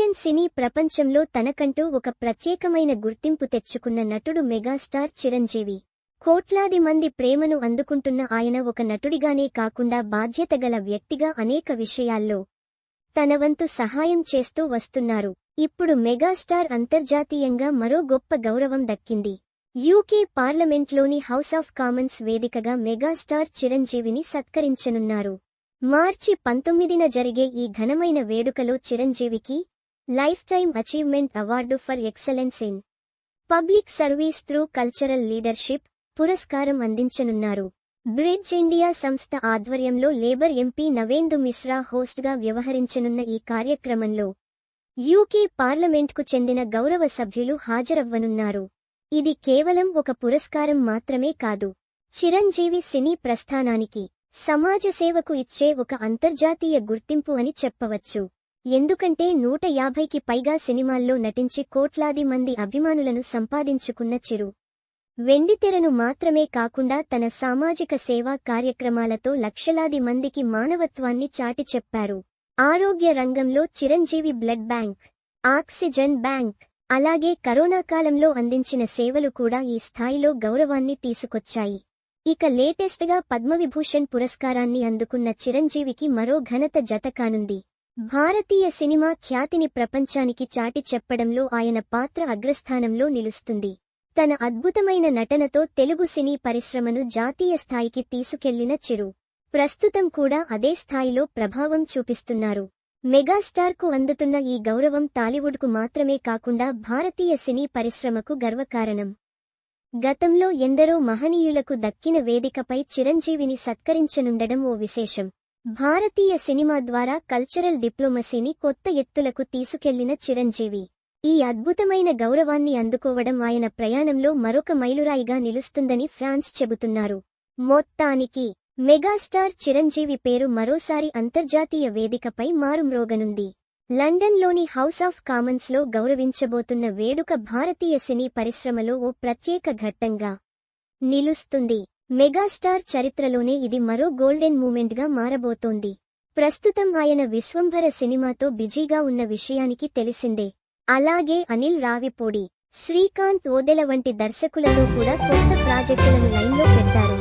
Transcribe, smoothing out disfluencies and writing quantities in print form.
Indian cine ప్రపంచంలో తనకంటూ ఒక ప్రత్యేకమైన గుర్తింపు తెచ్చుకున్న నటుడు మెగాస్టార్ చిరంజీవి. కోట్లాది మంది ప్రేమను అందుకుంటున్న ఆయన ఒక నటుడిగానే కాకుండా బాధ్యతగల వ్యక్తిగా అనేక విషయాల్లో తన వంతు సహాయం చేస్తూ వస్తున్నారు. ఇప్పుడు మెగాస్టార్ అంతర్జాతీయంగా మరో గొప్ప గౌరవం దక్కింది. యూకే పార్లమెంట్లోని హౌస్ ఆఫ్ కామన్స్ వేదికగా మెగాస్టార్ చిరంజీవిని సత్కరించనున్నారు. మార్చి 19న జరిగే ఈ ఘనమైన వేడుకలో చిరంజీవికి life time achievement award for excellence in public service through cultural leadership పురస్కారం అందించనున్నారు. బ్రిడ్జ్ ఇండియా సంస్థ ఆధ్వర్యంలో లేబర్ ఎంపీ నవేందు మిశ్రా హోస్ట్గా వ్యవహరించనున్న ఈ కార్యక్రమంలో యూకే పార్లమెంట్కు చెందిన గౌరవ సభ్యులు హాజరవ్వనున్నారు. ఇది కేవలం ఒక పురస్కారం మాత్రమే కాదు, చిరంజీవి సినీ ప్రస్థానానికి, సమాజ సేవకు ఇచ్చే ఒక అంతర్జాతీయ గుర్తింపు అని చెప్పవచ్చు. ఎందుకంటే 150కి పైగా సినిమాల్లో నటించి కోట్లాది మంది అభిమానులను సంపాదించుకున్న చిరు వెండితెరను మాత్రమే కాకుండా తన సామాజిక సేవా కార్యక్రమాలతో లక్షలాది మందికి మానవత్వాన్ని చాటి చెప్పారు. ఆరోగ్య రంగంలో Chiranjeevi blood bank, oxygen bank, అలాగే కరోనా కాలంలో అందించిన సేవలు కూడా ఈ స్థాయిలో గౌరవాన్ని తీసుకొచ్చాయి. ఇక లేటెస్ట్గా పద్మవిభూషణ్ పురస్కారాన్ని అందుకున్న చిరంజీవికి మరో ఘనత జతకానుంది. భారతీయ సినిమా ఖ్యాతిని ప్రపంచానికి చాటి చెప్పడంలో ఆయన పాత్ర అగ్రస్థానంలో నిలుస్తుంది. తన అద్భుతమైన నటనతో తెలుగు సినీ పరిశ్రమను జాతీయ స్థాయికి తీసుకెళ్లిన చిరు ప్రస్తుతం కూడా అదే స్థాయిలో ప్రభావం చూపిస్తున్నారు. మెగాస్టార్కు అందుతున్న ఈ గౌరవం టాలీవుడ్కు మాత్రమే కాకుండా భారతీయ సినీ పరిశ్రమకు గర్వకారణం. గతంలో ఎందరో మహనీయులకు దక్కిన వేదికపై చిరంజీవిని సత్కరించనుండడం ఓ విశేషం. భారతీయ సినిమా ద్వారా కల్చరల్ డిప్లొమసీని కొత్త ఎత్తులకు తీసుకెళ్లిన చిరంజీవి ఈ అద్భుతమైన గౌరవాన్ని అందుకోవడం ఆయన ప్రయాణంలో మరొక మైలురాయిగా నిలుస్తుందని ఫ్యాన్స్ చెబుతున్నారు. మొత్తానికి మెగాస్టార్ చిరంజీవి పేరు మరోసారి అంతర్జాతీయ వేదికపై మారుమ్రోగనుంది. లండన్లోని హౌస్ ఆఫ్ కామన్స్లో గౌరవించబోతున్న వేడుక భారతీయ సినీ పరిశ్రమలో ఓ ప్రత్యేక ఘట్టంగా నిలుస్తుంది. మెగాస్టార్ చరిత్రలోనే ఇది మరో గోల్డెన్ మూమెంట్గా మారబోతోంది. ప్రస్తుతం ఆయన విశ్వంభర సినిమాతో బిజీగా ఉన్న విషయానికి తెలిసిందే. అలాగే అనిల్ రావిపూడి, శ్రీకాంత్ ఓదెల వంటి దర్శకులతో కూడా కొత్త ప్రాజెక్టులను లైన్లో పెట్టారు.